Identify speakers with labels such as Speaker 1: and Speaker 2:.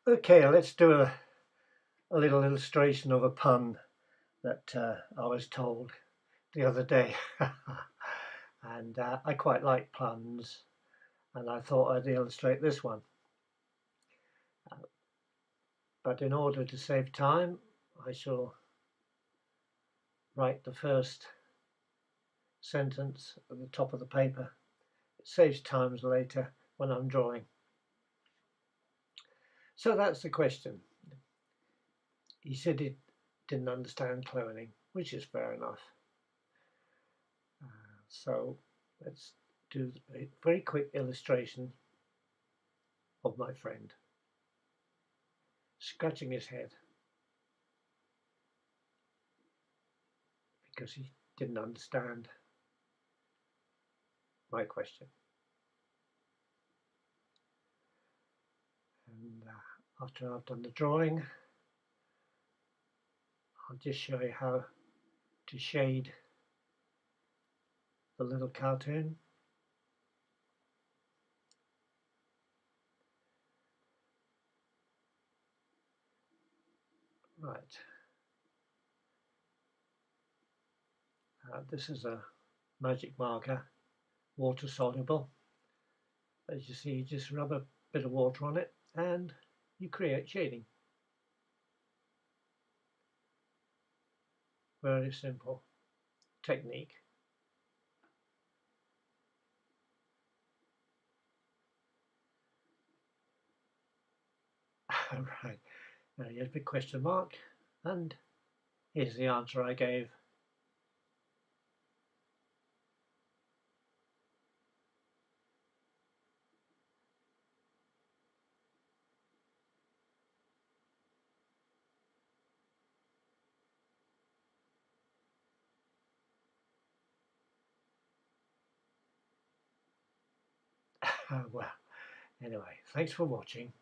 Speaker 1: Okay, let's do a little illustration of a pun that I was told the other day. And I quite like puns, and I thought I'd illustrate this one. But in order to save time, I shall write the first sentence at the top of the paper. It saves time later when I'm drawing. So that's the question. He said he didn't understand cloning, which is fair enough. So let's do a very quick illustration of my friend scratching his head because he didn't understand my question. And after I've done the drawing, I'll just show you how to shade the little cartoon. Right. This is a magic marker, water soluble. As you see, you just rub a bit of water on it and you create shading. Very simple technique. Right. Now here's a big question mark, and here's the answer I gave. Well, anyway, thanks for watching.